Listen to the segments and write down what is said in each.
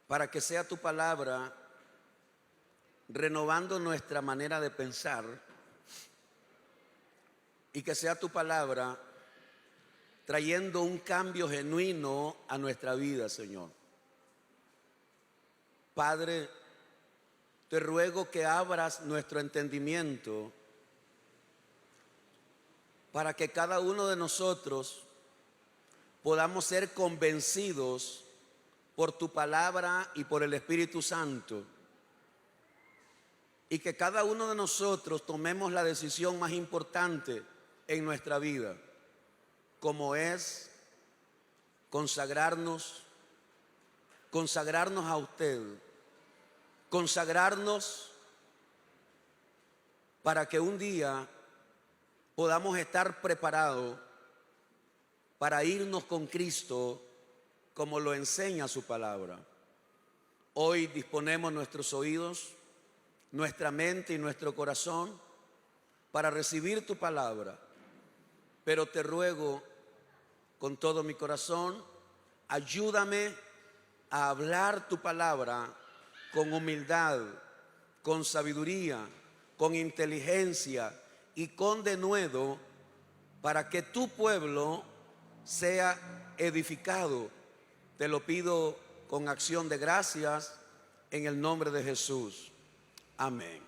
para que sea tu palabra renovando nuestra manera de pensar y que sea tu palabra trayendo un cambio genuino a nuestra vida, Señor. Padre, te ruego que abras nuestro entendimiento para que cada uno de nosotros podamos ser convencidos por tu palabra y por el Espíritu Santo, y que cada uno de nosotros tomemos la decisión más importante en nuestra vida, como es consagrarnos a usted, consagrarnos para que un día podamos estar preparados para irnos con Cristo como lo enseña su palabra. Hoy disponemos nuestros oídos, nuestra mente y nuestro corazón para recibir tu palabra, pero te ruego con todo mi corazón, ayúdame a hablar tu palabra con humildad, con sabiduría, con inteligencia y con denuedo, para que tu pueblo sea edificado. Te lo pido con acción de gracias en el nombre de Jesús. Amén.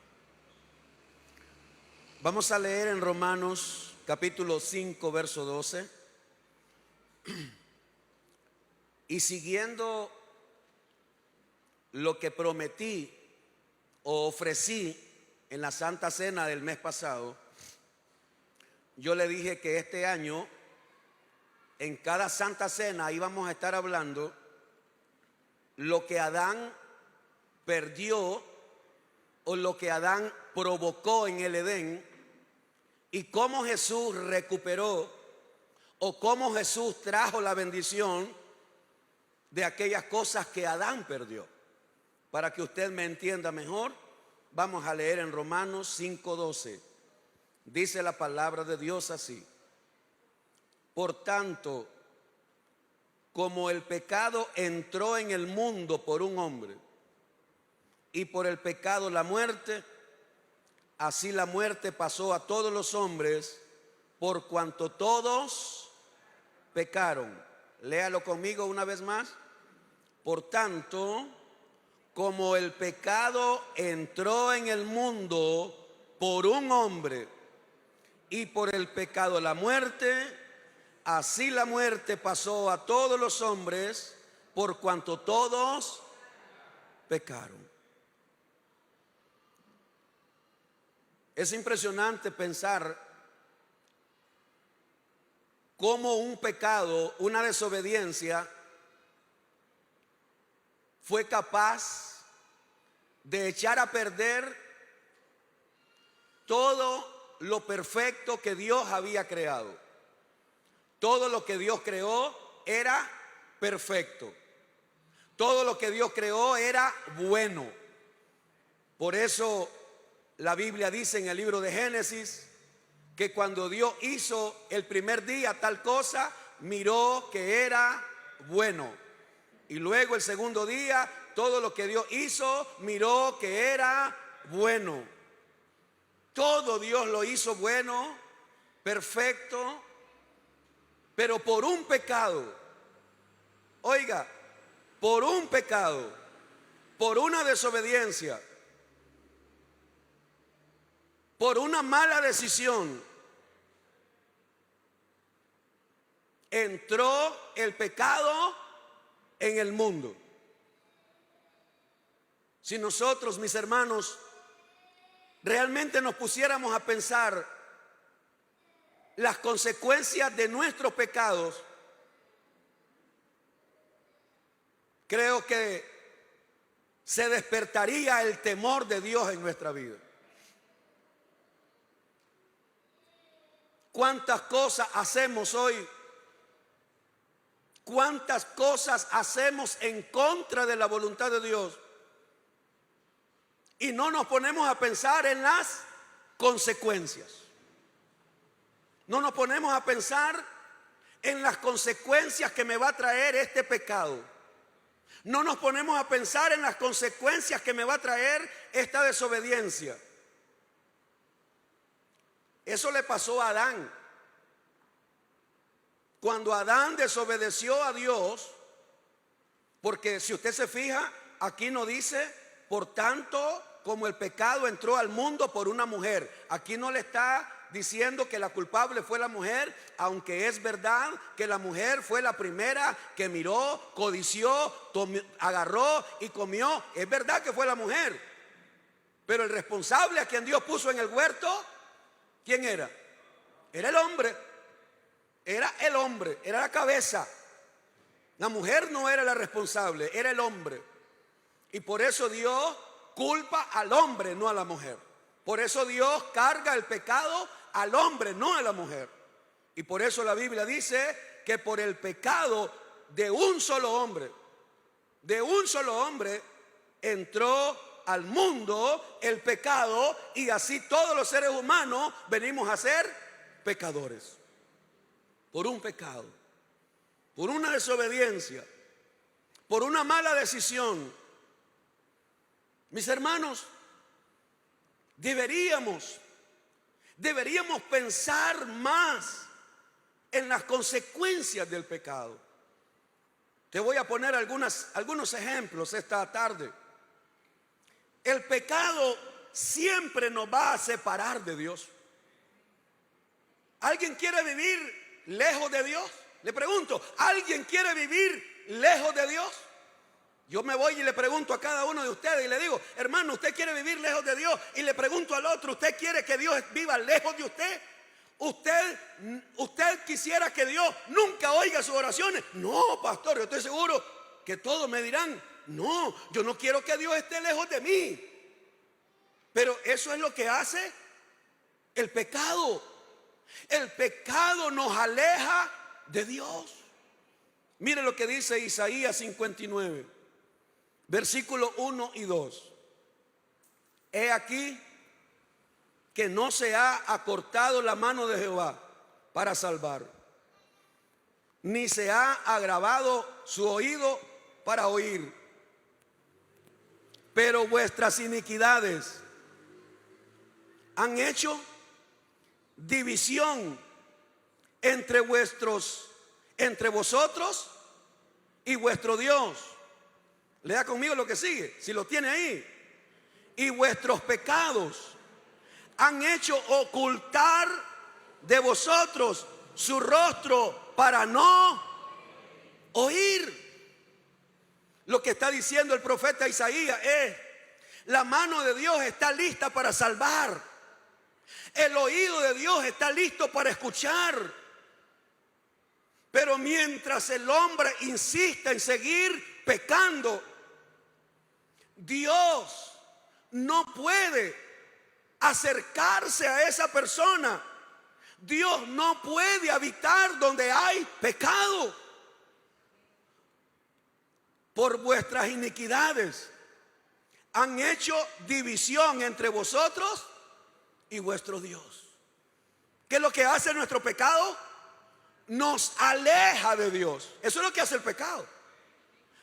Vamos a leer en Romanos capítulo 5, verso 12. Y siguiendo lo que prometí o ofrecí en la Santa Cena del mes pasado, yo le dije que este año en cada Santa Cena íbamos a estar hablando lo que Adán perdió o lo que Adán provocó en el Edén, y cómo Jesús recuperó o cómo Jesús trajo la bendición de aquellas cosas que Adán perdió. Para que usted me entienda mejor, vamos a leer en Romanos 5:12. Dice la palabra de Dios así: por tanto, como el pecado entró en el mundo por un hombre, y por el pecado la muerte, así la muerte pasó a todos los hombres, por cuanto todos pecaron. Léalo conmigo una vez más. Por tanto, como el pecado entró en el mundo por un hombre, y por el pecado la muerte, así la muerte pasó a todos los hombres, por cuanto todos pecaron. Es impresionante pensar cómo un pecado, una desobediencia, fue capaz de echar a perder todo lo perfecto que Dios había creado. Todo lo que Dios creó era perfecto. Todo lo que Dios creó era bueno. Por eso la Biblia dice en el libro de Génesis que cuando Dios hizo el primer día tal cosa, miró que era bueno. Y luego el segundo día, todo lo que Dios hizo, miró que era bueno. Todo Dios lo hizo bueno, perfecto, pero por un pecado, oiga, por un pecado, por una desobediencia, por una mala decisión, entró el pecado en el mundo. Si nosotros, mis hermanos, realmente nos pusiéramos a pensar las consecuencias de nuestros pecados, creo que se despertaría el temor de Dios en nuestra vida. ¿Cuántas cosas hacemos hoy? ¿Cuántas cosas hacemos en contra de la voluntad de Dios? Y no nos ponemos a pensar en las consecuencias. No nos ponemos a pensar en las consecuencias que me va a traer este pecado. No nos ponemos a pensar en las consecuencias que me va a traer esta desobediencia. Eso le pasó a Adán. Cuando Adán desobedeció a Dios, porque si usted se fija, aquí no dice, por tanto, como el pecado entró al mundo por una mujer. Aquí no le está diciendo que la culpable fue la mujer, aunque es verdad que la mujer fue la primera que miró, codició, agarró y comió. Es verdad que fue la mujer, pero el responsable a quien Dios puso en el huerto, ¿quién era? Era el hombre. Era el hombre, era la cabeza. La mujer no era la responsable, era el hombre. Y por eso Dios culpa al hombre, no a la mujer. Por eso Dios carga el pecado al hombre, no a la mujer. Y por eso la Biblia dice que por el pecado de un solo hombre entró al mundo el pecado, y así todos los seres humanos venimos a ser pecadores. Por un pecado, por una desobediencia, por una mala decisión. Mis hermanos, deberíamos pensar más en las consecuencias del pecado. Te voy a poner algunos ejemplos esta tarde. El pecado siempre nos va a separar de Dios. ¿Alguien quiere vivir lejos de Dios? Le pregunto, ¿alguien quiere vivir lejos de Dios? Yo me voy y le pregunto a cada uno de ustedes y le digo, hermano, ¿usted quiere vivir lejos de Dios? Y le pregunto al otro, ¿usted quiere que Dios viva lejos de usted? ¿Usted quisiera que Dios nunca oiga sus oraciones? No, pastor, yo estoy seguro que todos me dirán, no, yo no quiero que Dios esté lejos de mí. Pero eso es lo que hace el pecado. El pecado nos aleja de Dios. Mire lo que dice Isaías 59, versículos 1 y 2. He aquí que no se ha acortado la mano de Jehová para salvar, ni se ha agravado su oído para oír. Pero vuestras iniquidades han hecho división entre vosotros y vuestro Dios. Lea conmigo lo que sigue, si lo tiene ahí. Y vuestros pecados han hecho ocultar de vosotros su rostro para no oír. Lo que está diciendo el profeta Isaías es: la mano de Dios está lista para salvar. El oído de Dios está listo para escuchar. Pero mientras el hombre insiste en seguir pecando, Dios no puede acercarse a esa persona. Dios no puede habitar donde hay pecado. Por vuestras iniquidades han hecho división entre vosotros y vuestro Dios. ¿Qué es lo que hace nuestro pecado? Nos aleja de Dios. Eso es lo que hace el pecado.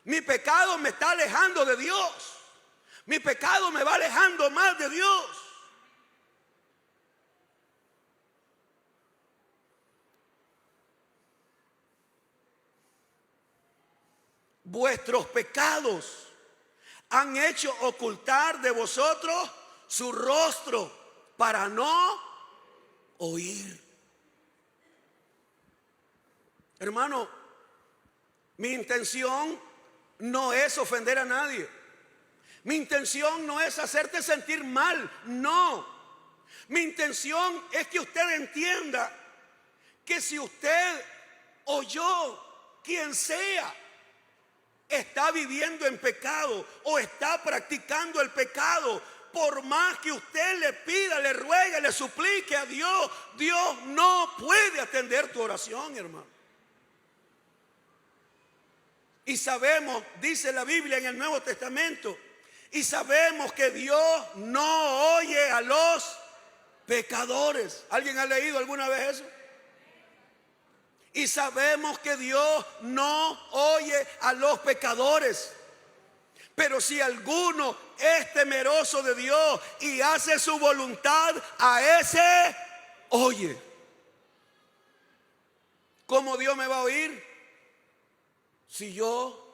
Mi pecado me está alejando de Dios. Mi pecado me va alejando más de Dios. Vuestros pecados han hecho ocultar de vosotros su rostro para no oír. Hermano, mi intención no es ofender a nadie. Mi intención no es hacerte sentir mal, no. Mi intención es que usted entienda que si usted o yo, quien sea, está viviendo en pecado o está practicando el pecado, por más que usted le pida, le ruegue, le suplique a Dios, Dios no puede atender tu oración, hermano. Y sabemos, dice la Biblia en el Nuevo Testamento, y sabemos que Dios no oye a los pecadores. ¿Alguien ha leído alguna vez eso? Y sabemos que Dios no oye a los pecadores. Pero si alguno es temeroso de Dios y hace su voluntad, a ese oye. ¿Cómo Dios me va a oír? Si yo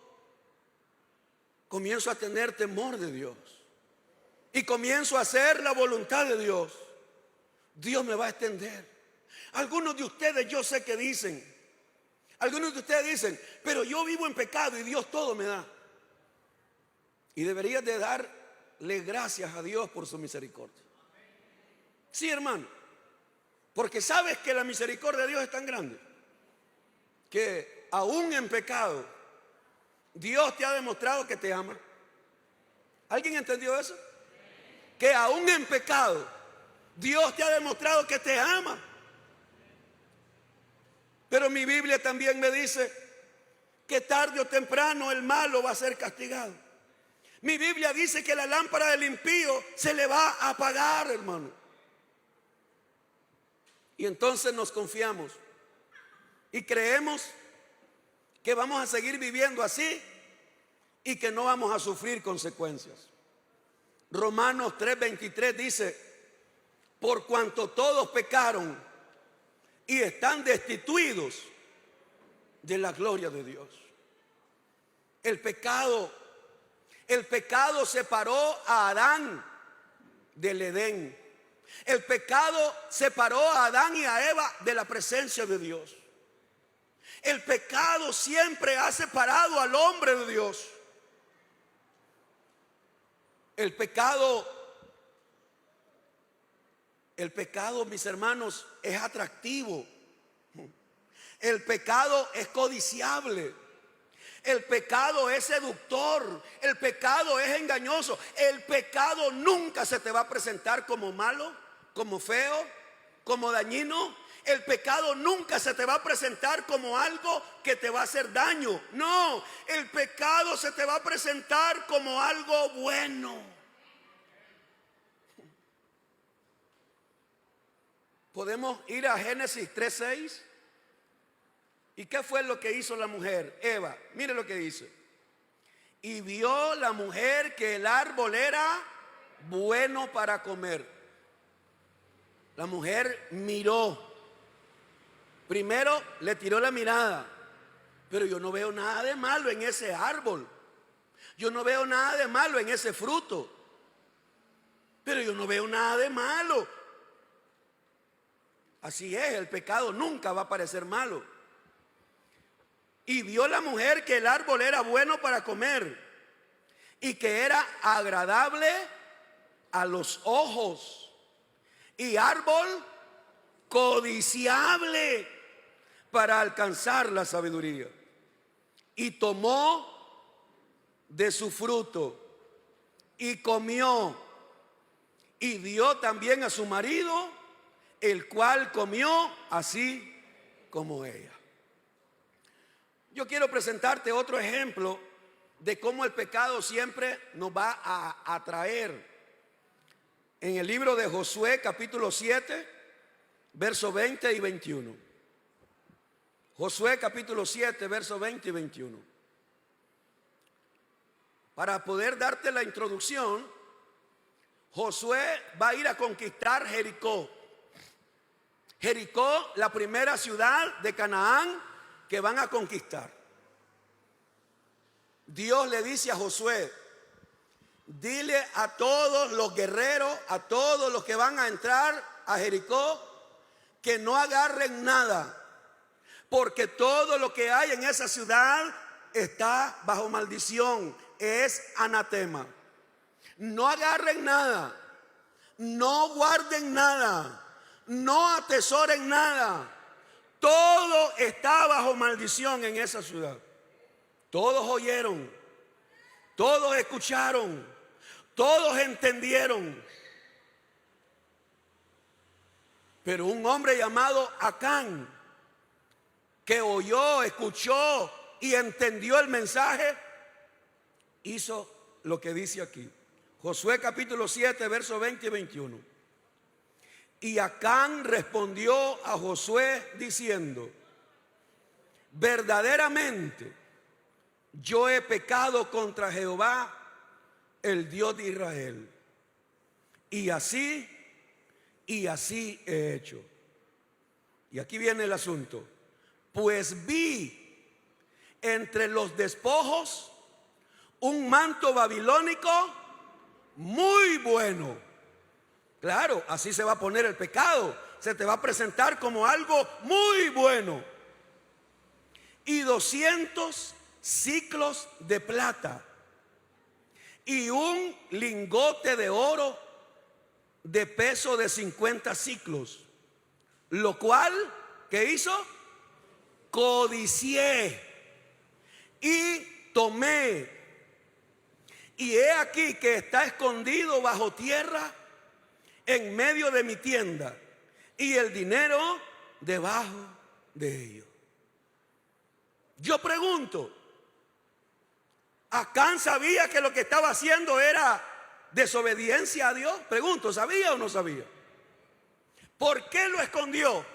comienzo a tener temor de Dios y comienzo a hacer la voluntad de Dios, Dios me va a extender. Algunos de ustedes yo sé que dicen, pero yo vivo en pecado y Dios todo me da. Y deberías de darle gracias a Dios por su misericordia. Sí, hermano, porque sabes que la misericordia de Dios es tan grande que aún en pecado Dios te ha demostrado que te ama. ¿Alguien entendió eso? Que aún en pecado Dios te ha demostrado que te ama. Pero mi Biblia también me dice que tarde o temprano el malo va a ser castigado. Mi Biblia dice que la lámpara del impío se le va a apagar, hermano. Y entonces nos confiamos y creemos que vamos a seguir viviendo así y que no vamos a sufrir consecuencias. Romanos 3:23 dice: por cuanto todos pecaron y están destituidos de la gloria de Dios. El pecado separó a Adán del Edén. El pecado separó a Adán y a Eva de la presencia de Dios. El pecado siempre ha separado al hombre de Dios. El pecado, mis hermanos, es atractivo. El pecado es codiciable. El pecado es seductor. El pecado es engañoso. El pecado nunca se te va a presentar como malo, como feo, como dañino. El pecado nunca se te va a presentar como algo que te va a hacer daño. No, el pecado se te va a presentar como algo bueno. Podemos ir a Génesis 3:6. ¿Y qué fue lo que hizo la mujer? Eva, mire lo que dice. Y vio la mujer que el árbol era bueno para comer. La mujer miró. Primero le tiró la mirada. Pero yo no veo nada de malo en ese árbol. Yo no veo nada de malo en ese fruto. Pero yo no veo nada de malo. Así es, el pecado nunca va a parecer malo. Y vio la mujer que el árbol era bueno para comer y que era agradable a los ojos y árbol codiciable para alcanzar la sabiduría. Y tomó de su fruto y comió y dio también a su marido, el cual comió así como ella. Yo quiero presentarte otro ejemplo de cómo el pecado siempre nos va a atraer. En el libro de Josué, capítulo 7, versos 20 y 21. Josué, capítulo 7, versos 20 y 21. Para poder darte la introducción, Josué va a ir a conquistar Jericó. Jericó, la primera ciudad de Canaán que van a conquistar. Dios le dice a Josué: dile a todos los guerreros, a todos los que van a entrar a Jericó, que no agarren nada, porque todo lo que hay en esa ciudad está bajo maldición, es anatema. No agarren nada, no guarden nada, no atesoren nada. Todo está bajo maldición en esa ciudad. Todos oyeron, todos escucharon, todos entendieron. Pero un hombre llamado Acán, que oyó, escuchó y entendió el mensaje, hizo lo que dice aquí. Josué capítulo 7, versos 20 y 21. Y Acán respondió a Josué diciendo: verdaderamente yo he pecado contra Jehová el Dios de Israel. Y así he hecho. Y aquí viene el asunto. Pues vi entre los despojos un manto babilónico muy bueno. Claro, así se va a poner el pecado. Se te va a presentar como algo muy bueno. Y 200 siclos de plata. Y un lingote de oro de peso de 50 siclos. Lo cual, ¿qué hizo? Codicié y tomé. Y he aquí que está escondido bajo tierra en medio de mi tienda, y el dinero debajo de ello. Yo pregunto, ¿Acán sabía que lo que estaba haciendo era desobediencia a Dios? Pregunto, ¿sabía o no sabía? ¿Por qué lo escondió?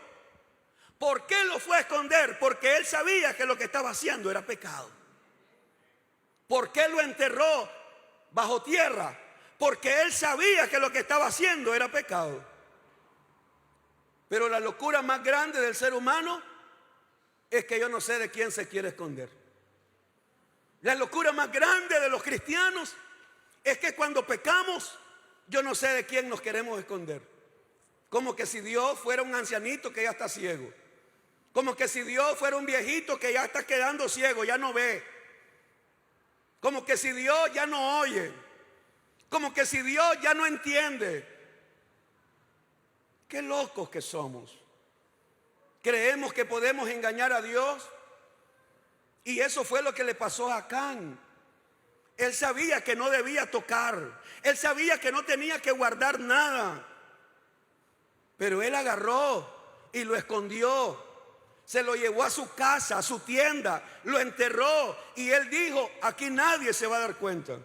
¿Por qué lo fue a esconder? Porque él sabía que lo que estaba haciendo era pecado. ¿Por qué lo enterró bajo tierra? Porque él sabía que lo que estaba haciendo era pecado. Pero la locura más grande del ser humano es que yo no sé de quién se quiere esconder. La locura más grande de los cristianos es que cuando pecamos, yo no sé de quién nos queremos esconder. Como que si Dios fuera un ancianito que ya está ciego. Como que si Dios fuera un viejito que ya está quedando ciego, ya no ve. Como que si Dios ya no oye. Como que si Dios ya no entiende. Qué locos que somos. Creemos que podemos engañar a Dios. Y eso fue lo que le pasó a Acán. Él sabía que no debía tocar. Él sabía que no tenía que guardar nada. Pero él agarró y lo escondió. Se lo llevó a su casa, a su tienda. Lo enterró. Y él dijo, aquí nadie se va a dar cuenta.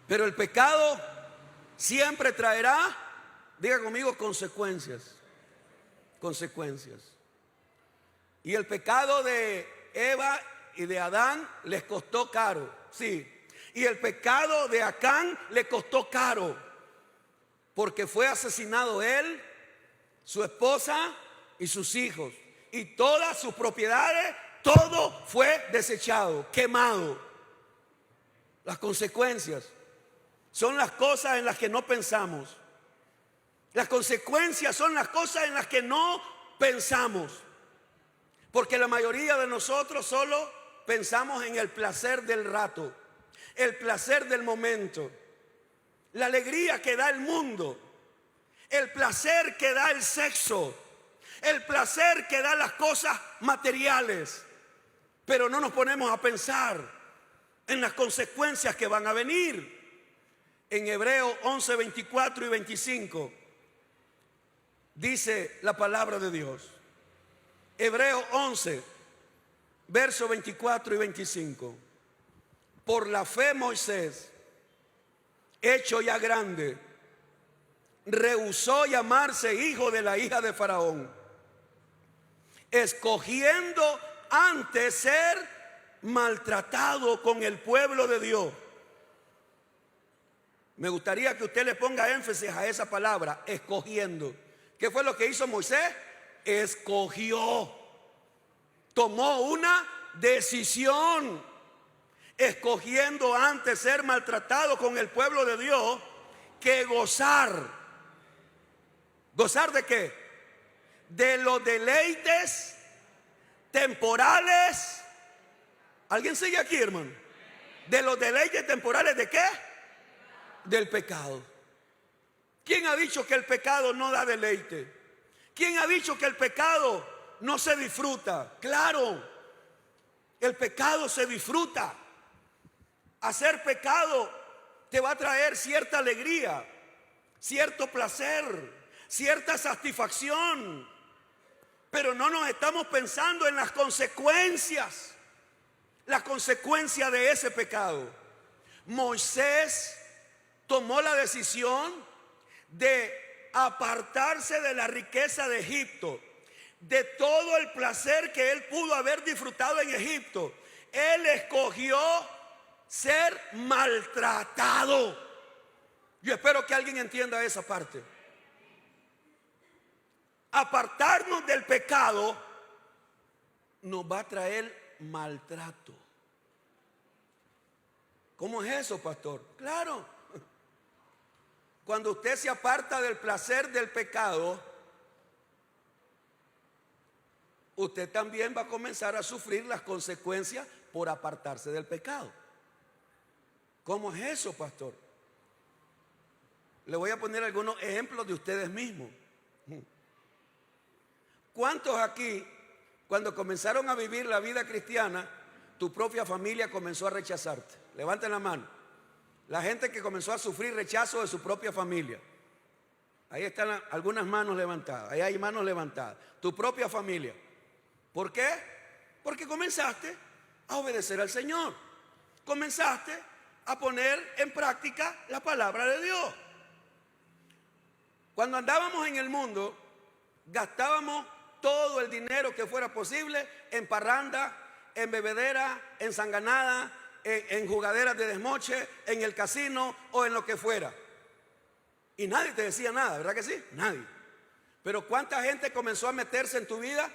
Pero el pecado siempre traerá, diga conmigo, consecuencias. Consecuencias. Y el pecado de Eva y de Adán les costó caro, sí. Y el pecado de Acán le costó caro, porque fue asesinado él, su esposa y sus hijos. Y todas sus propiedades, todo fue desechado, quemado. Las consecuencias son las cosas en las que no pensamos. Las consecuencias son las cosas en las que no pensamos. Porque la mayoría de nosotros solo pensamos en el placer del rato, el placer del momento, la alegría que da el mundo, el placer que da el sexo, el placer que da las cosas materiales. Pero no nos ponemos a pensar en las consecuencias que van a venir. En Hebreos 11, 24 y 25 dice la palabra de Dios. Hebreos 11, versos 24 y 25. Por la fe Moisés, hecho ya grande, rehusó llamarse hijo de la hija de Faraón, escogiendo antes ser maltratado con el pueblo de Dios. Me gustaría que usted le ponga énfasis a esa palabra, escogiendo. ¿Qué fue lo que hizo Moisés? Escogió, tomó una decisión, escogiendo antes ser maltratado con el pueblo de Dios que gozar. ¿Gozar de qué? De los deleites temporales. ¿Alguien sigue aquí, hermano? De los deleites temporales ¿de qué? Del pecado. ¿Quién ha dicho que el pecado no da deleite? ¿Quién ha dicho que el pecado no se disfruta? Claro, el pecado se disfruta. Hacer pecado te va a traer cierta alegría, cierto placer, cierta satisfacción. Pero no nos estamos pensando en las consecuencias de ese pecado. Moisés tomó la decisión de apartarse de la riqueza de Egipto, de todo el placer que él pudo haber disfrutado en Egipto. Él escogió ser maltratado. Yo espero que alguien entienda esa parte. Apartarnos del pecado nos va a traer maltrato. ¿Cómo es eso, pastor? Claro. Cuando usted se aparta del placer del pecado, usted también va a comenzar a sufrir las consecuencias por apartarse del pecado. ¿Cómo es eso, pastor? Le voy a poner algunos ejemplos de ustedes mismos. ¿Cuántos aquí, cuando comenzaron a vivir la vida cristiana, tu propia familia comenzó a rechazarte? Levanten la mano. La gente que comenzó a sufrir rechazo de su propia familia. Ahí están algunas manos levantadas. Ahí hay manos levantadas. Tu propia familia. ¿Por qué? Porque comenzaste a obedecer al Señor. Comenzaste a poner en práctica la palabra de Dios. Cuando andábamos en el mundo, gastábamos todo el dinero que fuera posible en parranda, en bebedera, en sanganada, en jugaderas de desmoche, en el casino o en lo que fuera. Y nadie te decía nada, ¿verdad que sí? Nadie. Pero ¿cuánta gente comenzó a meterse en tu vida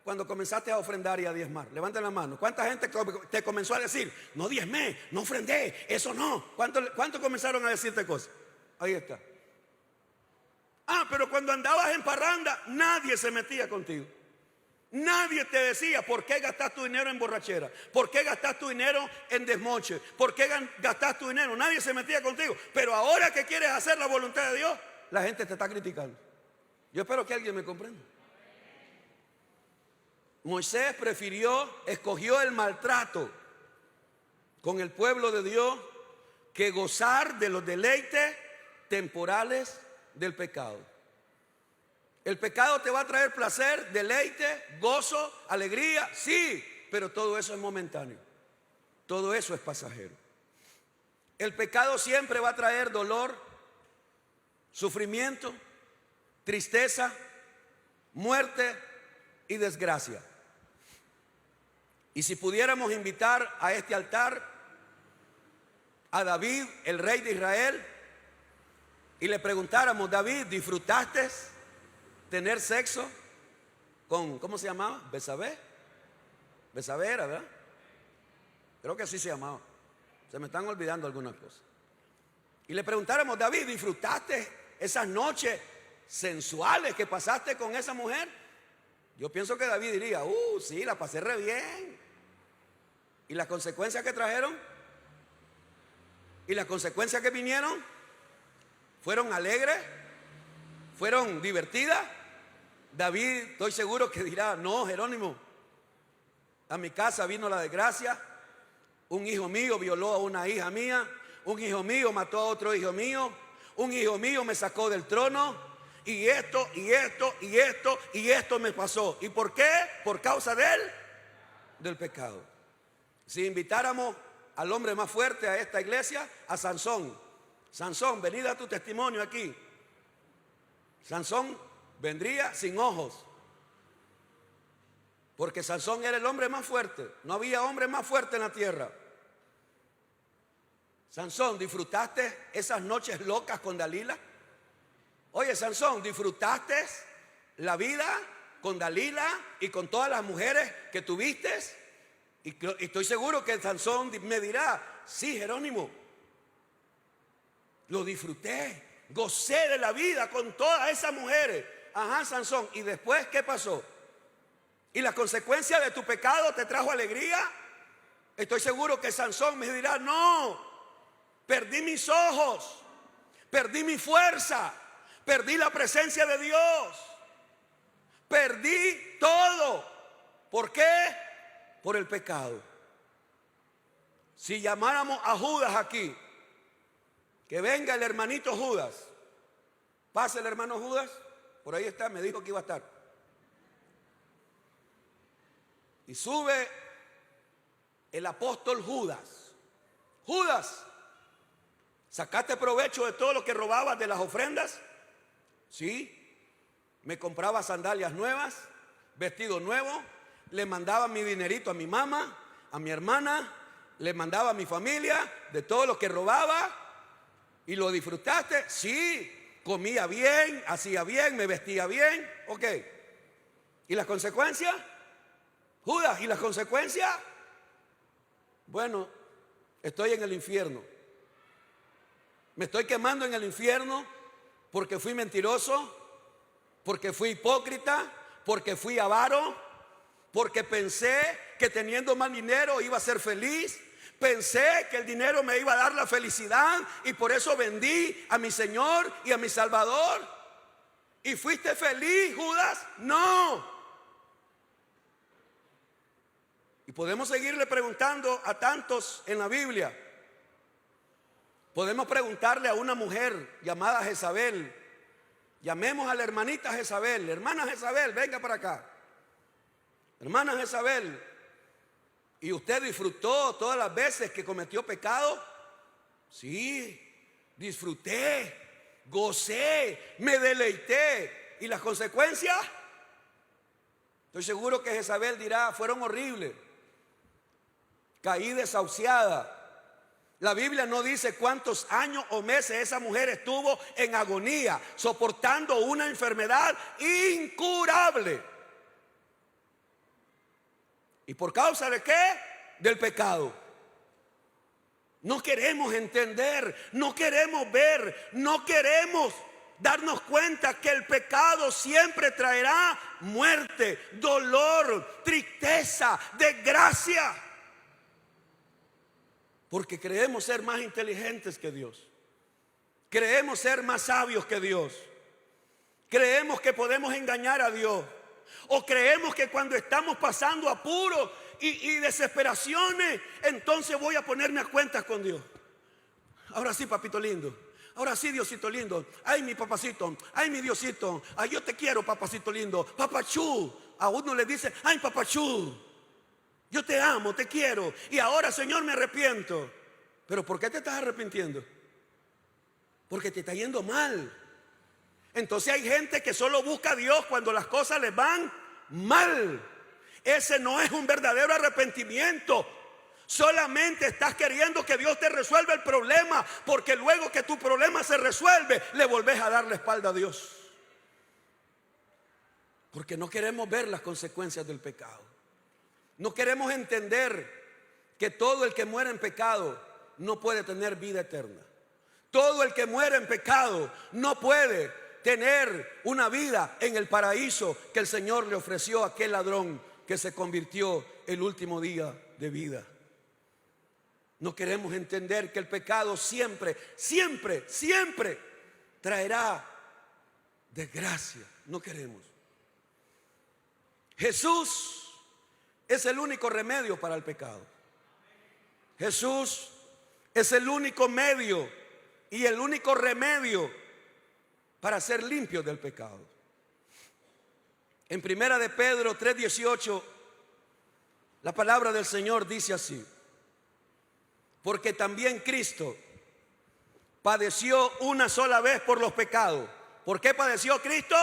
cuando comenzaste a ofrendar y a diezmar? Levanten la mano. ¿Cuánta gente te comenzó a decir, no diezmé, no ofrendé, eso no? ¿Cuánto comenzaron a decirte cosas? Ahí está. Ah, pero cuando andabas en parranda, nadie se metía contigo. Nadie te decía, ¿por qué gastas tu dinero en borrachera? ¿Por qué gastas tu dinero en desmoche? ¿Por qué gastas tu dinero? Nadie se metía contigo. Pero ahora que quieres hacer la voluntad de Dios, la gente te está criticando. Yo espero que alguien me comprenda. Moisés escogió el maltrato con el pueblo de Dios que gozar de los deleites temporales del pecado. El pecado te va a traer placer, deleite, gozo, alegría, sí, pero todo eso es momentáneo. Todo eso es pasajero. El pecado siempre va a traer dolor, sufrimiento, tristeza, muerte y desgracia. Y si pudiéramos invitar a este altar a David, el rey de Israel, y le preguntáramos, David, ¿disfrutaste tener sexo con, ¿cómo se llamaba? ¿Besabé? Besabé era, ¿verdad? Creo que así se llamaba. Se me están olvidando algunas cosas. Y le preguntáramos, David, ¿disfrutaste esas noches sensuales que pasaste con esa mujer? Yo pienso que David diría, sí, la pasé re bien. ¿Y las consecuencias que trajeron? ¿Y las consecuencias que vinieron? ¿Fueron alegres? ¿Fueron divertidas? David, estoy seguro que dirá, no, Jerónimo, a mi casa vino la desgracia, un hijo mío violó a una hija mía, un hijo mío mató a otro hijo mío, un hijo mío me sacó del trono, y esto me pasó. ¿Y por qué? Por causa del pecado. Si invitáramos al hombre más fuerte a esta iglesia, a Sansón. Sansón, venid a tu testimonio aquí. Sansón vendría sin ojos, porque Sansón era el hombre más fuerte. No había hombre más fuerte en la tierra. Sansón, ¿disfrutaste esas noches locas con Dalila? Oye, Sansón, ¿disfrutaste la vida con Dalila y con todas las mujeres que tuviste? Y estoy seguro que Sansón me dirá, sí, Jerónimo, lo disfruté, gocé de la vida con todas esas mujeres. Ajá, Sansón, ¿y después qué pasó? ¿Y la consecuencia de tu pecado te trajo alegría? Estoy seguro que Sansón me dirá, no, perdí mis ojos, perdí mi fuerza, perdí la presencia de Dios, perdí todo. ¿Por qué? Por el pecado. Si llamáramos a Judas aquí, que venga el hermanito Judas. Pase el hermano Judas. Por ahí está, me dijo que iba a estar. Y sube el apóstol Judas. Judas, ¿sacaste provecho de todo lo que robabas de las ofrendas? Sí. Me compraba sandalias nuevas, vestido nuevo. Le mandaba mi dinerito a mi mamá, a mi hermana. le mandaba a mi familia de todo lo que robaba. ¿Y lo disfrutaste? Sí. Comía bien, hacía bien, me vestía bien. Ok. ¿Y las consecuencias? Judas, ¿y las consecuencias? Bueno, estoy en el infierno. Me estoy quemando en el infierno porque fui mentiroso, porque fui hipócrita, porque fui avaro, porque pensé que teniendo más dinero iba a ser feliz. Pensé que el dinero me iba a dar la felicidad y por eso vendí a mi Señor y a mi Salvador. ¿Y fuiste feliz, Judas? No. Y podemos seguirle preguntando a tantos en la Biblia. Podemos preguntarle a una mujer llamada Jezabel. Llamemos a la hermanita Jezabel. Hermana Jezabel, venga para acá. Hermana Jezabel, ¿y usted disfrutó todas las veces que cometió pecado? Sí, disfruté, gocé, me deleité. ¿Y las consecuencias? Estoy seguro que Jezabel dirá, fueron horribles. Caí desahuciada. La Biblia no dice cuántos años o meses esa mujer estuvo en agonía, soportando una enfermedad incurable. ¿Y por causa de qué? Del pecado. No queremos entender, no queremos ver, no queremos darnos cuenta que el pecado siempre traerá muerte, dolor, tristeza, desgracia. Porque creemos ser más inteligentes que Dios. Creemos ser más sabios que Dios. Creemos que podemos engañar a Dios. O creemos que cuando estamos pasando apuros y desesperaciones, entonces voy a ponerme a cuentas con Dios. Ahora sí, papito lindo. Ahora sí, Diosito lindo. Ay, mi papacito. Ay, mi Diosito. Ay, yo te quiero, papacito lindo. Papachú. A uno le dice, ay, papachú, yo te amo, te quiero. Y ahora, Señor, me arrepiento. ¿Pero por qué te estás arrepintiendo? Porque te está yendo mal. Entonces hay gente que solo busca a Dios cuando las cosas les van mal. Ese no es un verdadero arrepentimiento. Solamente estás queriendo que Dios te resuelva el problema, porque luego que tu problema se resuelve, le volvés a dar la espalda a Dios. Porque no queremos ver las consecuencias del pecado. No queremos entender que todo el que muere en pecado no puede tener vida eterna. Todo el que muere en pecado no puede tener una vida en el paraíso que el Señor le ofreció a aquel ladrón que se convirtió el último día de vida. No queremos entender que el pecado siempre, siempre, siempre traerá desgracia. No queremos. Jesús es el único remedio para el pecado. Jesús es el único medio y el único remedio para ser limpios del pecado. En primera de Pedro 3:18, la palabra del Señor dice así: porque también Cristo padeció una sola vez por los pecados. ¿Por qué padeció Cristo?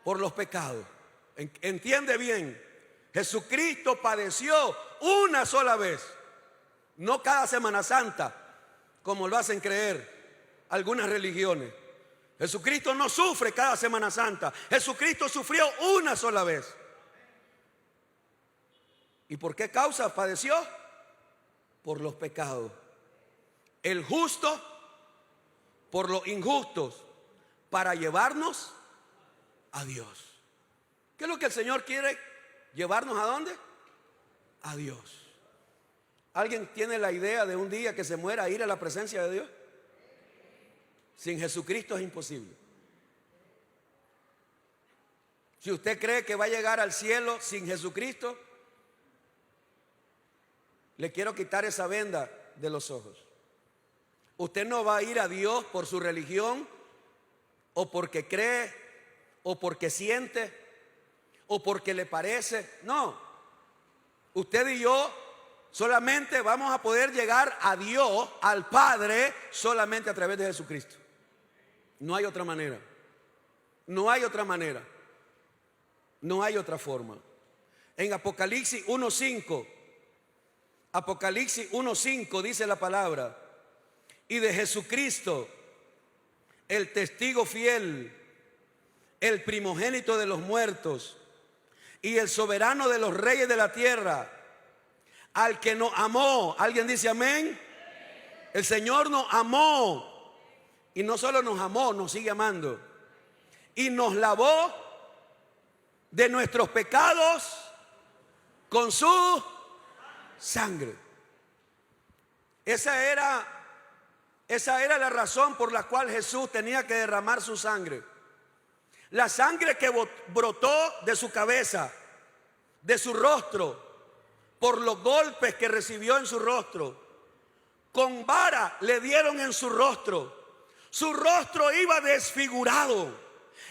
Por los pecados. Entiende bien, Jesucristo padeció una sola vez, no cada Semana Santa, como lo hacen creer algunas religiones. Jesucristo no sufre cada Semana Santa. Jesucristo sufrió una sola vez. ¿Y por qué causa padeció? Por los pecados. El justo por los injustos, para llevarnos a Dios. ¿Qué es lo que el Señor quiere? ¿Llevarnos a dónde? A Dios. ¿Alguien tiene la idea de un día que se muera ir a la presencia de Dios? Sin Jesucristo es imposible. Si usted cree que va a llegar al cielo sin Jesucristo, le quiero quitar esa venda de los ojos. Usted no va a ir a Dios por su religión, o porque cree, o porque siente, o porque le parece. No. Usted y yo solamente vamos a poder llegar a Dios, al Padre, solamente a través de Jesucristo. No hay otra manera. No hay otra manera. No hay otra forma. En Apocalipsis 1:5 Apocalipsis 1:5 dice la palabra: y de Jesucristo, el testigo fiel, el primogénito de los muertos y el soberano de los reyes de la tierra, al que nos amó. ¿Alguien dice amén? El Señor nos amó, y no solo nos amó, nos sigue amando, y nos lavó de nuestros pecados con su sangre. Esa era la razón por la cual Jesús tenía que derramar su sangre. La sangre que brotó de su cabeza, de su rostro, por los golpes que recibió en su rostro. Con vara le dieron en su rostro. Su rostro iba desfigurado.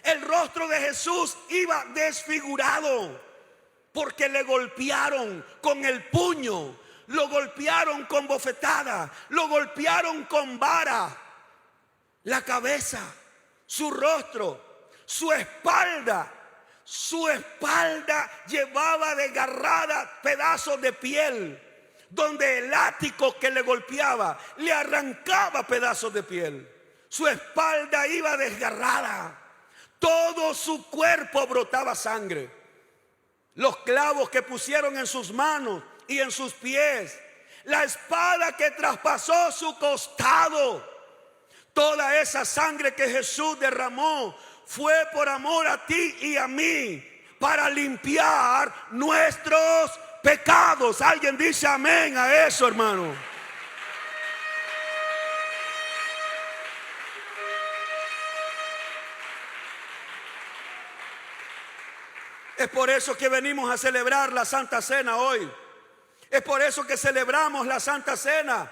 El rostro de Jesús iba desfigurado porque le golpearon con el puño, lo golpearon con bofetada, lo golpearon con vara. La cabeza, su rostro, su espalda llevaba desgarrada pedazos de piel, donde el látigo que le golpeaba le arrancaba pedazos de piel. Su espalda iba desgarrada, todo su cuerpo brotaba sangre. Los clavos que pusieron en sus manos y en sus pies, la espada que traspasó su costado, toda esa sangre que Jesús derramó fue por amor a ti y a mí, para limpiar nuestros pecados. Alguien dice amén a eso, hermano. Es por eso que venimos a celebrar la Santa Cena hoy. Es por eso que celebramos la Santa Cena.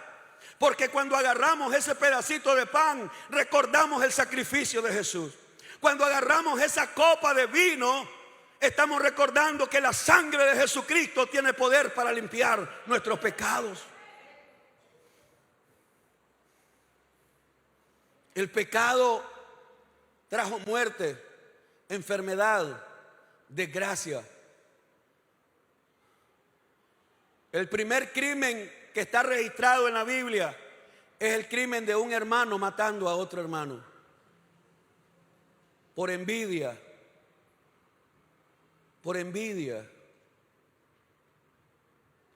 Porque cuando agarramos ese pedacito de pan, recordamos el sacrificio de Jesús. Cuando agarramos esa copa de vino, estamos recordando que la sangre de Jesucristo tiene poder para limpiar nuestros pecados. El pecado trajo muerte, enfermedad, desgracia. El primer crimen que está registrado en la Biblia es el crimen de un hermano matando a otro hermano por envidia,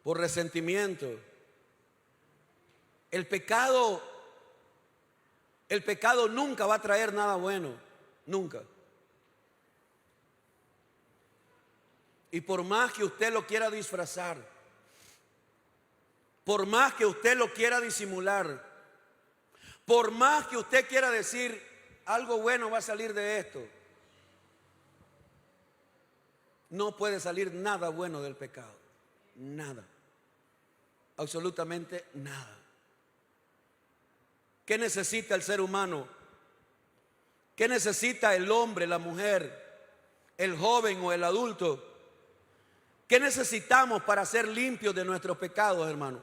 por resentimiento. El pecado nunca va a traer nada bueno, nunca. Y por más que usted lo quiera disfrazar, por más que usted lo quiera disimular, por más que usted quiera decir algo bueno va a salir de esto, no puede salir nada bueno del pecado. Nada. Absolutamente nada. ¿Qué necesita el ser humano? ¿Qué necesita el hombre, la mujer, el joven o el adulto? ¿Qué necesitamos para ser limpios de nuestros pecados, hermano?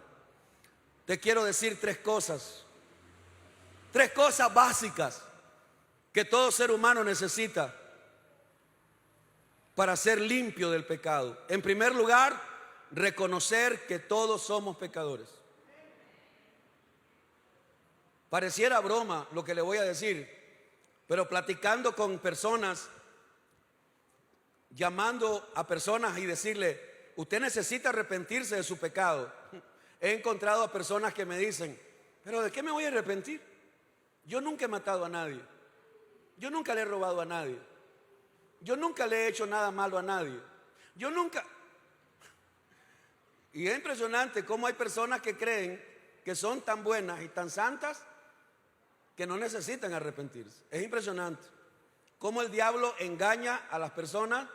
Te quiero decir tres cosas básicas que todo ser humano necesita para ser limpio del pecado. En primer lugar, reconocer que todos somos pecadores. Pareciera broma lo que le voy a decir, pero platicando con personas, llamando a personas y decirle, usted necesita arrepentirse de su pecado. He encontrado a personas que me dicen, pero ¿de qué me voy a arrepentir? Yo nunca he matado a nadie. Yo nunca le he robado a nadie. Yo nunca le he hecho nada malo a nadie. Yo nunca. Y es impresionante cómo hay personas que creen que son tan buenas y tan santas que no necesitan arrepentirse. Es impresionante cómo el diablo engaña a las personas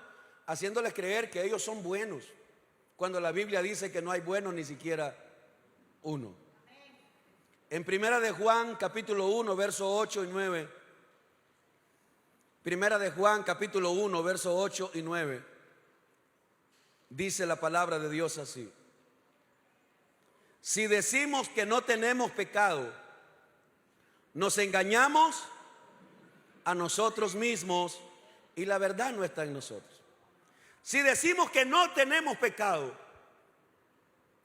haciéndoles creer que ellos son buenos, cuando la Biblia dice que no hay buenos ni siquiera uno. En Primera de Juan capítulo 1 versos 8 y 9, Primera de Juan capítulo 1 versos 8 y 9, dice la palabra de Dios así: si decimos que no tenemos pecado, nos engañamos a nosotros mismos y la verdad no está en nosotros. Si decimos que no tenemos pecado,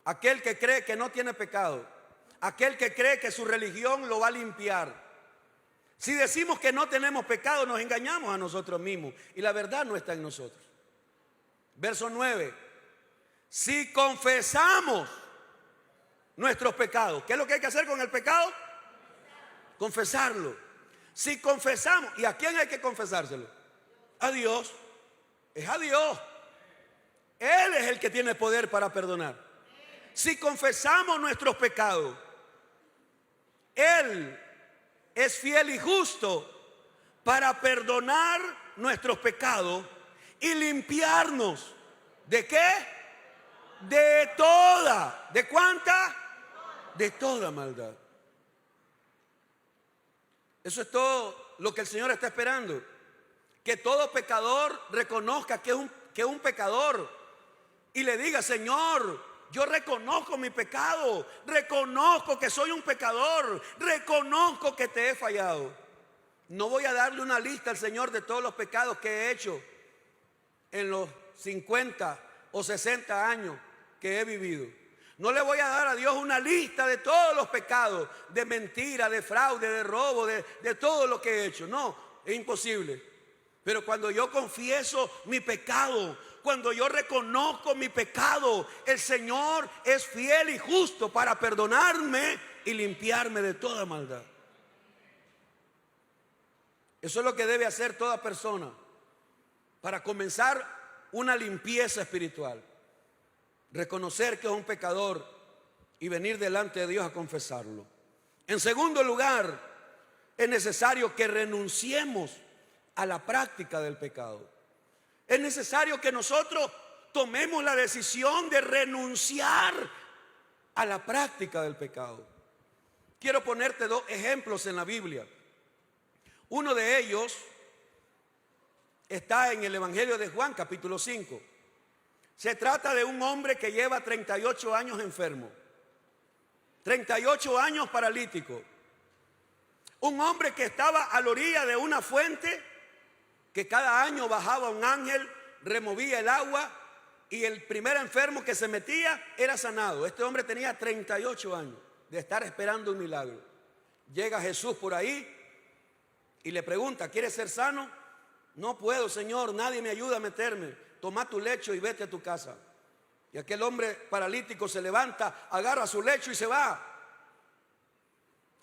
aquel que cree que no tiene pecado, aquel que cree que su religión lo va a limpiar. Si decimos que no tenemos pecado, nos engañamos a nosotros mismos y la verdad no está en nosotros. Verso 9. Si confesamos nuestros pecados, ¿qué es lo que hay que hacer con el pecado? Confesarlo. Si confesamos, ¿y a quién hay que confesárselo? A Dios. Es a Dios. Él es el que tiene poder para perdonar. Si confesamos nuestros pecados, Él es fiel y justo para perdonar nuestros pecados y limpiarnos. ¿De qué? De toda. ¿De cuánta? De toda maldad. Eso es todo lo que el Señor está esperando. Que todo pecador reconozca que es un pecador y le diga: Señor, yo reconozco mi pecado, reconozco que soy un pecador, reconozco que te he fallado. No voy a darle una lista al Señor de todos los pecados que he hecho en los 50 o 60 años que he vivido. No le voy a dar a Dios una lista de todos los pecados, de mentira, de fraude, de robo, de todo lo que he hecho. No, es imposible. Pero cuando yo confieso mi pecado, cuando yo reconozco mi pecado, el Señor es fiel y justo para perdonarme y limpiarme de toda maldad. Eso es lo que debe hacer toda persona para comenzar una limpieza espiritual. Reconocer que es un pecador y venir delante de Dios a confesarlo. En segundo lugar, es necesario que renunciemos a la práctica del pecado. Es necesario que nosotros tomemos la decisión de renunciar a la práctica del pecado. Quiero ponerte dos ejemplos en la Biblia. Uno de ellos está en el Evangelio de Juan, capítulo 5. Se trata de un hombre que lleva 38 años enfermo, 38 años paralítico. Un hombre que estaba a la orilla de una fuente, que cada año bajaba un ángel, removía el agua y el primer enfermo que se metía era sanado. Este hombre tenía 38 años de estar esperando un milagro. Llega Jesús por ahí y le pregunta: ¿quieres ser sano? No puedo, Señor, nadie me ayuda a meterme. Toma tu lecho y vete a tu casa. Y aquel hombre paralítico se levanta, agarra su lecho y se va.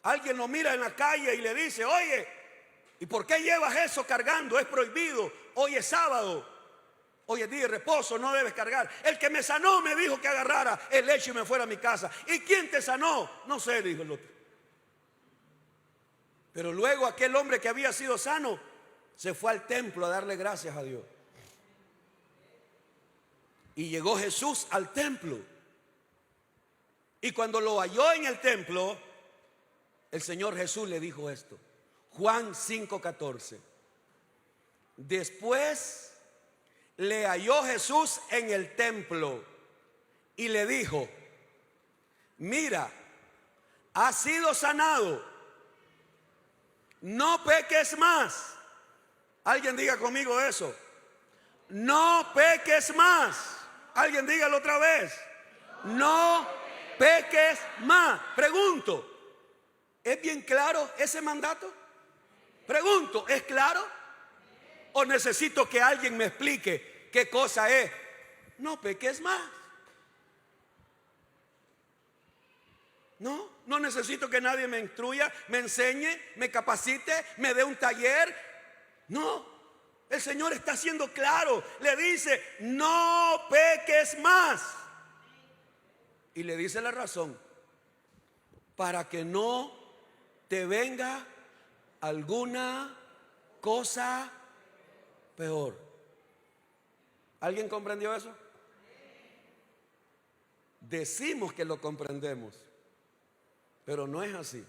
Alguien lo mira en la calle y le dice: oye, ¿y por qué llevas eso cargando? Es prohibido. Hoy es sábado. Hoy es día de reposo, no debes cargar. El que me sanó me dijo que agarrara el lecho y me fuera a mi casa. ¿Y quién te sanó? No sé, dijo el otro. Pero luego aquel hombre que había sido sano se fue al templo a darle gracias a Dios. Y llegó Jesús al templo. Y cuando lo halló en el templo, el Señor Jesús le dijo esto. Juan 5:14. Después le halló Jesús en el templo y le dijo: mira, has sido sanado, no peques más. Alguien diga conmigo eso: no peques más. Alguien dígalo otra vez: no peques más. Pregunto, ¿es bien claro ese mandato? Pregunto, ¿es claro? ¿O necesito que alguien me explique qué cosa es no peques más? No necesito que nadie me instruya, me enseñe, me capacite, me dé un taller. No, el Señor está siendo claro. Le dice: no peques más. Y le dice la razón: para que no te venga alguna cosa peor. ¿Alguien comprendió eso? Decimos que lo comprendemos, pero no es así.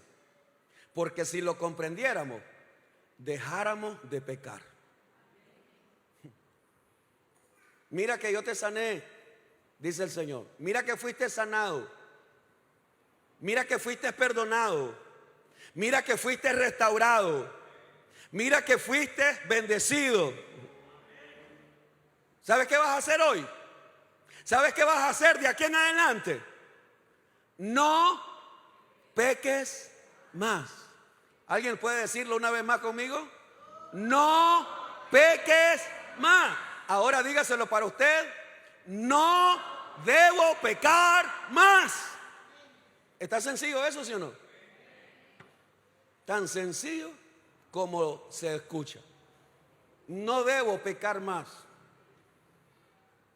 Porque si lo comprendiéramos, dejáramos de pecar. Mira que yo te sané, dice el Señor. Mira que fuiste sanado. Mira que fuiste perdonado. Mira que fuiste restaurado. Mira que fuiste bendecido. ¿Sabes qué vas a hacer hoy? ¿Sabes qué vas a hacer de aquí en adelante? no peques más. ¿Alguien puede decirlo una vez más conmigo? No peques más. Ahora dígaselo para usted. No debo pecar más. ¿Está sencillo eso, sí o no? Tan sencillo como se escucha. No debo pecar más.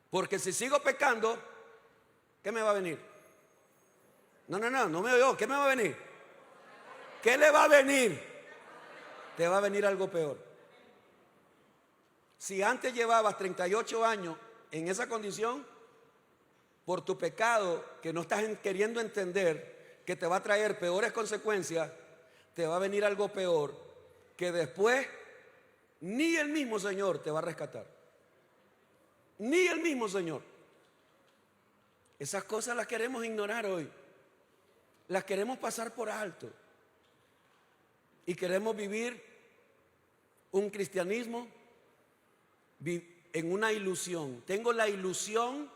Porque si sigo pecando, ¿qué me va a venir? No me oyó. ¿Qué me va a venir? ¿Qué le va a venir? Te va a venir algo peor. Si antes llevabas 38 años en esa condición, por tu pecado que no estás queriendo entender, que te va a traer peores consecuencias, te va a venir algo peor, que después ni el mismo Señor te va a rescatar. Ni el mismo Señor. Esas cosas las queremos ignorar hoy. Las queremos pasar por alto. Y queremos vivir un cristianismo en una ilusión. Tengo la ilusión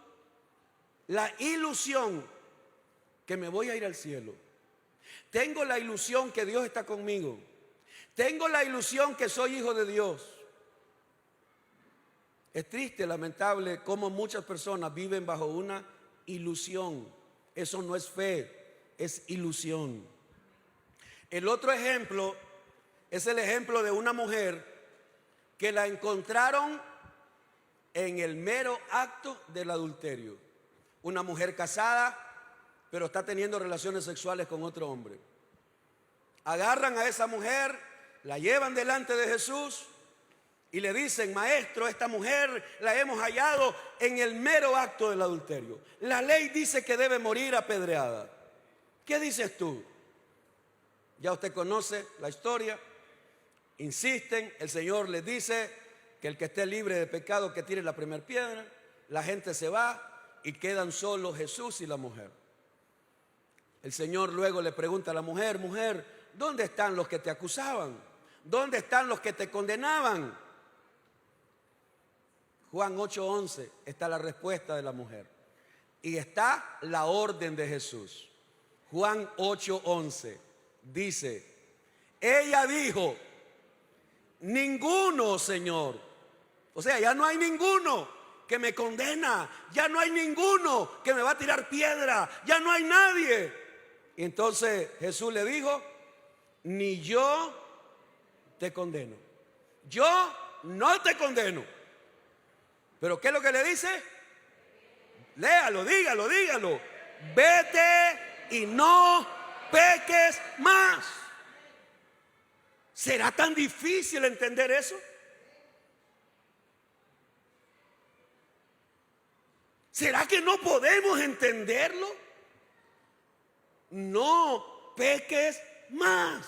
que me voy a ir al cielo. Tengo la ilusión que Dios está conmigo. Tengo la ilusión que soy hijo de Dios. Es triste, lamentable, cómo muchas personas viven bajo una ilusión. Eso no es fe, es ilusión. El otro ejemplo es el ejemplo de una mujer que la encontraron en el mero acto del adulterio. Una mujer casada, pero está teniendo relaciones sexuales con otro hombre. Agarran a esa mujer, la llevan delante de Jesús y le dicen: maestro, esta mujer la hemos hallado en el mero acto del adulterio. La ley dice que debe morir apedreada. ¿Qué dices tú? Ya usted conoce la historia. Insisten, el Señor les dice que el que esté libre de pecado que tire la primera piedra. La gente se va y quedan solo Jesús y la mujer. El Señor luego le pregunta a la mujer: mujer, ¿dónde están los que te acusaban? ¿Dónde están los que te condenaban? Juan 8:11 está la respuesta de la mujer. Y está la orden de Jesús. Juan 8:11 dice: ella dijo: ninguno, Señor. O sea, ya no hay ninguno que me condena. Ya no hay ninguno que me va a tirar piedra. Ya no hay nadie. Y entonces Jesús le dijo: ni yo te condeno. Yo no te condeno. Pero ¿qué es lo que le dice? Léalo, dígalo. Vete y no peques más. ¿Será tan difícil entender eso? ¿Será que no podemos entenderlo? No peques más.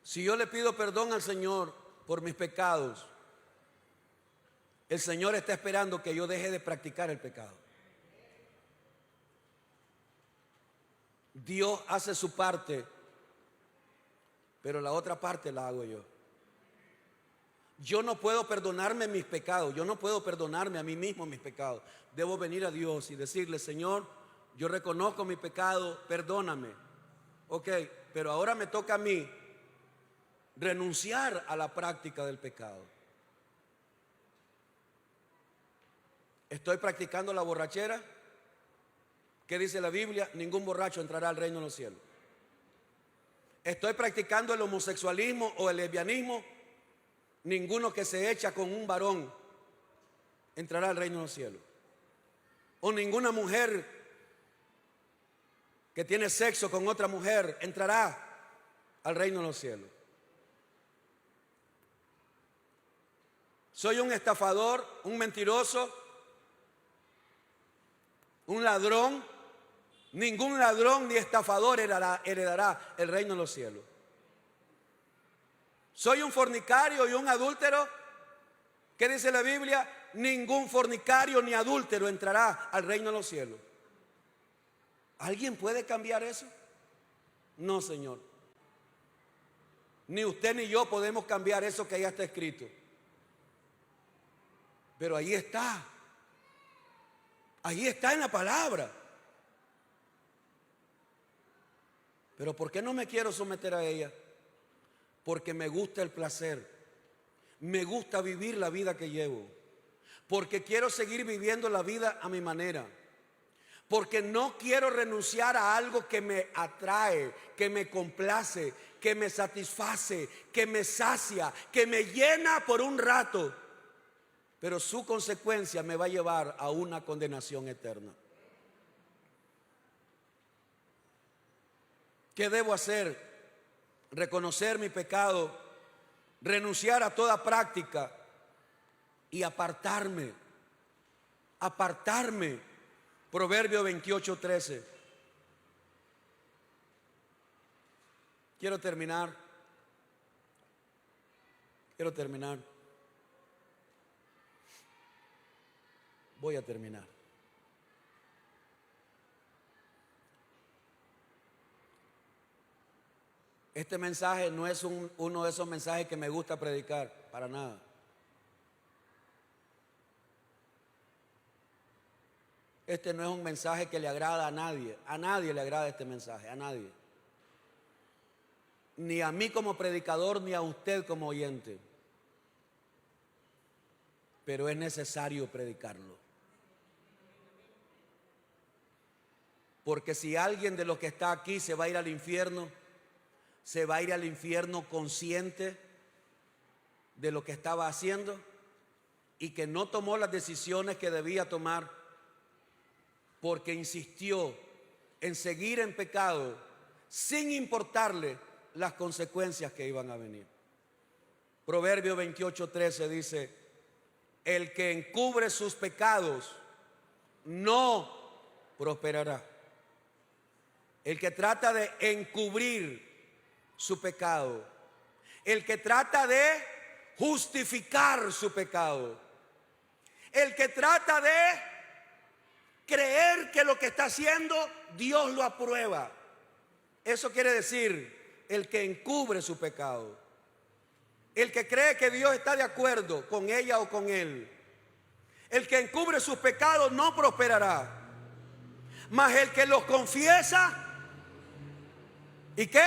Si yo le pido perdón al Señor por mis pecados, el Señor está esperando que yo deje de practicar el pecado. Dios hace su parte, pero la otra parte la hago yo. Yo no puedo perdonarme mis pecados. Yo no puedo perdonarme a mí mismo mis pecados. Debo venir a Dios y decirle: Señor, yo reconozco mi pecado, perdóname. Ok, pero ahora me toca a mí renunciar a la práctica del pecado. ¿Estoy practicando la borrachera? ¿Qué dice la Biblia? Ningún borracho entrará al reino de los cielos. ¿Estoy practicando el homosexualismo o el lesbianismo? Ninguno que se echa con un varón entrará al reino de los cielos. O ninguna mujer que tiene sexo con otra mujer entrará al reino de los cielos. Soy un estafador, un mentiroso, un ladrón. Ningún ladrón ni estafador heredará el reino de los cielos. Soy un fornicario y un adúltero. ¿Qué dice la Biblia? Ningún fornicario ni adúltero entrará al reino de los cielos. ¿Alguien puede cambiar eso? No, Señor. Ni usted ni yo podemos cambiar eso que ya está escrito. Pero ahí está. Ahí está en la palabra. Pero ¿por qué no me quiero someter a ella? Porque me gusta el placer. Me gusta vivir la vida que llevo. Porque quiero seguir viviendo la vida a mi manera. Porque no quiero renunciar a algo que me atrae, que me complace, que me satisface, que me sacia, que me llena por un rato. Pero su consecuencia me va a llevar a una condenación eterna. ¿Qué debo hacer? Reconocer mi pecado, renunciar a toda práctica y apartarme. Proverbio 28:13. Quiero terminar. Voy a terminar. Este mensaje no es uno de esos mensajes que me gusta predicar, para nada. Este no es un mensaje que le agrada a nadie. A nadie le agrada este mensaje, a nadie. Ni a mí como predicador, ni a usted como oyente. Pero es necesario predicarlo. Porque si alguien de los que está aquí se va a ir al infierno, se va a ir al infierno consciente de lo que estaba haciendo y que no tomó las decisiones que debía tomar porque insistió en seguir en pecado sin importarle las consecuencias que iban a venir. Proverbio 28:13 dice: el que encubre sus pecados no prosperará. El que trata de encubrir su pecado, el que trata de justificar su pecado, el que trata de creer que lo que está haciendo Dios lo aprueba. Eso quiere decir el que encubre su pecado, el que cree que Dios está de acuerdo con ella o con él. El que encubre sus pecados no prosperará, mas el que los confiesa, ¿y qué?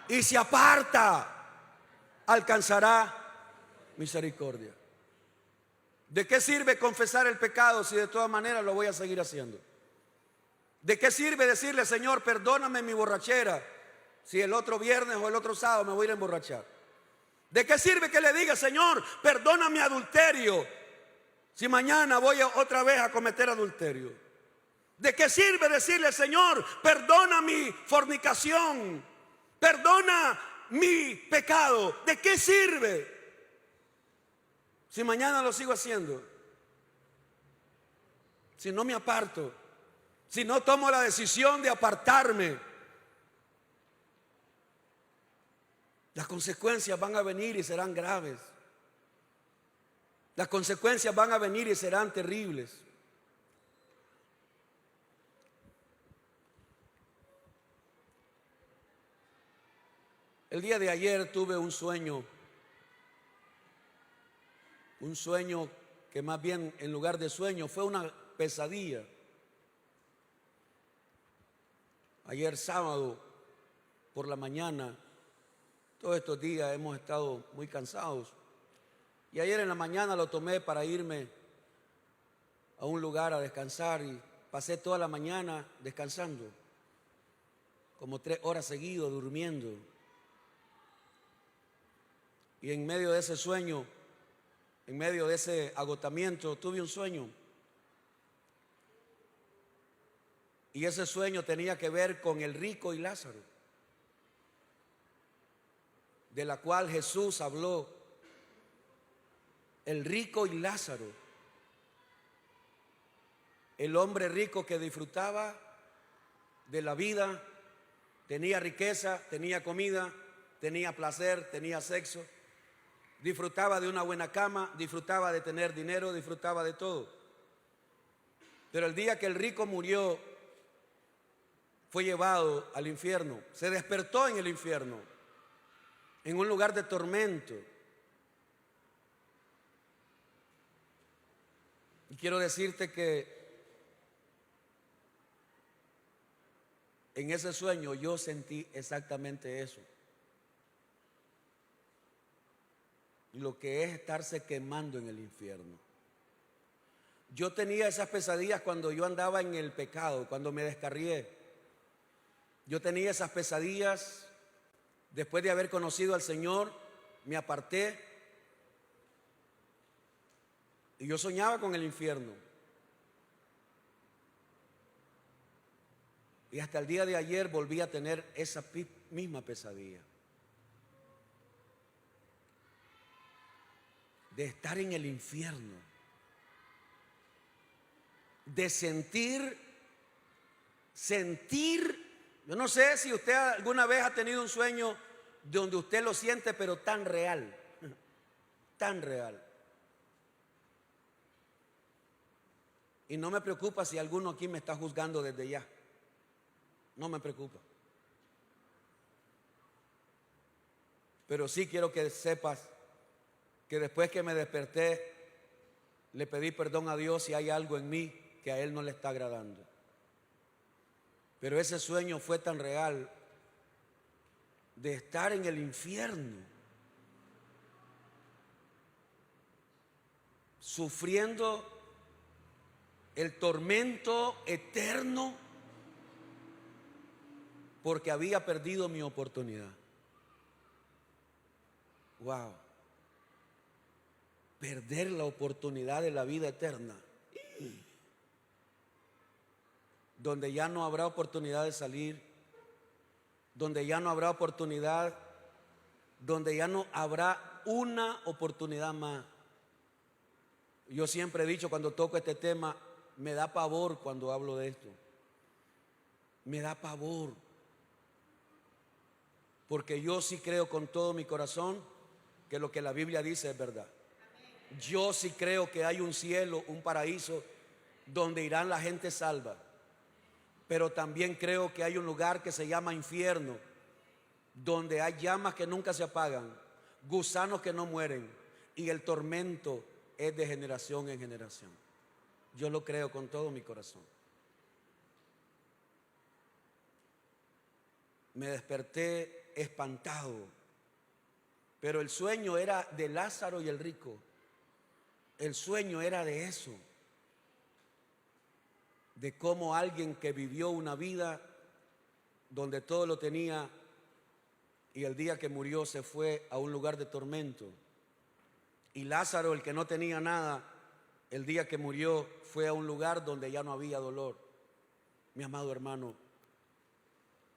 Y se aparta, alcanzará misericordia. ¿De qué sirve confesar el pecado si de todas maneras lo voy a seguir haciendo? ¿De qué sirve decirle: Señor, perdóname mi borrachera, si el otro viernes o el otro sábado me voy a ir a emborrachar? ¿De qué sirve que le diga: Señor, perdona mi adulterio, si mañana voy otra vez a cometer adulterio? ¿De qué sirve decirle: Señor, perdona mi fornicación, perdona mi pecado? ¿De qué sirve si mañana lo sigo haciendo? Si no me aparto, si no tomo la decisión de apartarme, las consecuencias van a venir y serán graves. Las consecuencias van a venir y serán terribles. El día de ayer tuve un sueño que más bien en lugar de sueño fue una pesadilla. Ayer sábado por la mañana, todos estos días hemos estado muy cansados, y ayer en la mañana lo tomé para irme a un lugar a descansar y pasé toda la mañana descansando, como 3 horas seguidas durmiendo. Y en medio de ese sueño, en medio de ese agotamiento, tuve un sueño. Y ese sueño tenía que ver con el rico y Lázaro, de la cual Jesús habló. El rico y Lázaro, el hombre rico que disfrutaba de la vida, tenía riqueza, tenía comida, tenía placer, tenía sexo, disfrutaba de una buena cama, disfrutaba de tener dinero, disfrutaba de todo. Pero el día que el rico murió, fue llevado al infierno, se despertó en el infierno. en un lugar de tormento. Y quiero decirte que en ese sueño yo sentí exactamente eso. Lo que es estarse quemando en el infierno. Yo tenía esas pesadillas cuando yo andaba en el pecado, cuando me descarrié. Yo tenía esas pesadillas después de haber conocido al Señor, me aparté y yo soñaba con el infierno. Y hasta el día de ayer volví a tener esa misma pesadilla. De estar en el infierno. De sentir, yo no sé si usted alguna vez ha tenido un sueño donde usted lo siente, pero tan real, tan real. Y no me preocupa si alguno aquí me está juzgando desde ya. No me preocupa. Pero sí quiero que sepas que después que me desperté, le pedí perdón a Dios si hay algo en mí que a Él no le está agradando. Pero ese sueño fue tan real de estar en el infierno, sufriendo el tormento eterno porque había perdido mi oportunidad. Wow. Perder la oportunidad de la vida eterna, donde ya no habrá oportunidad de salir, donde ya no habrá oportunidad, donde ya no habrá una oportunidad más. Yo siempre he dicho, cuando toco este tema, me da pavor cuando hablo de esto. Me da pavor. Porque yo sí creo con todo mi corazón que lo que la Biblia dice es verdad. Yo sí creo que hay un cielo, un paraíso donde irán la gente salva. Pero también creo que hay un lugar que se llama infierno, donde hay llamas que nunca se apagan, gusanos que no mueren, y el tormento es de generación en generación. Yo lo creo con todo mi corazón. Me desperté espantado, pero el sueño era de Lázaro y el rico. El sueño era de eso, de cómo alguien que vivió una vida donde todo lo tenía y el día que murió se fue a un lugar de tormento. Y Lázaro, el que no tenía nada, el día que murió fue a un lugar donde ya no había dolor. Mi amado hermano,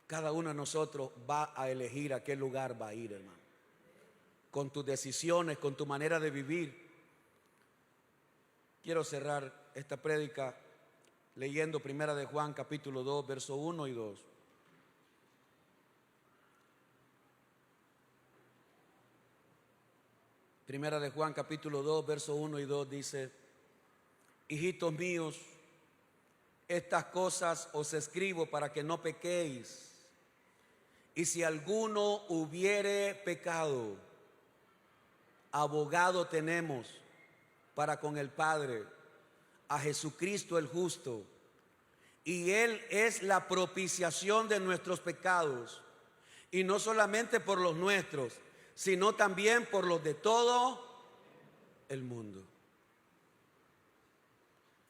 cada uno de nosotros va a elegir a qué lugar va a ir, hermano. Con tus decisiones, con tu manera de vivir. Quiero cerrar esta prédica leyendo Primera de Juan capítulo 2, verso 1 y 2. Primera de Juan capítulo 2, verso 1 y 2 dice: hijitos míos, estas cosas os escribo para que no pequéis. Y si alguno hubiere pecado, abogado tenemos para con el Padre, a Jesucristo el justo. Y Él es la propiciación de nuestros pecados. Y no solamente por los nuestros, sino también por los de todo el mundo.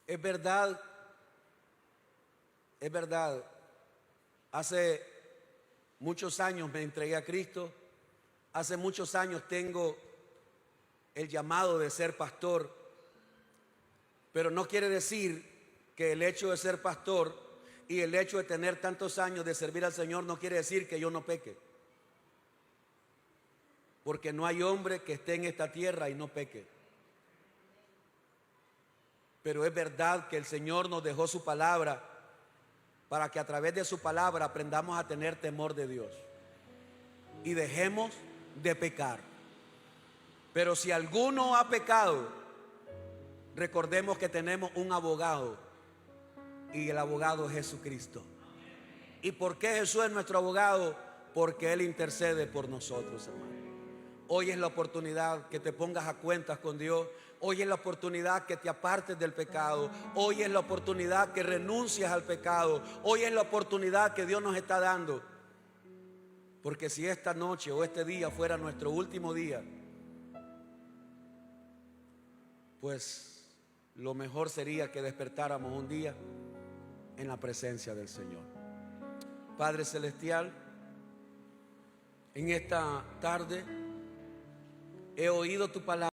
Es verdad, hace muchos años me entregué a Cristo, hace muchos años tengo el llamado de ser pastor, pero no quiere decir que el hecho de ser pastor y el hecho de tener tantos años de servir al Señor no quiere decir que yo no peque. Porque no hay hombre que esté en esta tierra y no peque. Pero es verdad que el Señor nos dejó su palabra para que a través de su palabra aprendamos a tener temor de Dios y dejemos de pecar. Pero si alguno ha pecado, recordemos que tenemos un abogado y el abogado es Jesucristo. ¿Y por qué Jesús es nuestro abogado? Porque Él intercede por nosotros, hermano. Hoy es la oportunidad que te pongas a cuentas con Dios. Hoy es la oportunidad que te apartes del pecado. Hoy es la oportunidad que renuncies al pecado. Hoy es la oportunidad que Dios nos está dando. Porque si esta noche o este día fuera nuestro último día, pues lo mejor sería que despertáramos un día en la presencia del Señor. Padre Celestial, en esta tarde he oído tu palabra.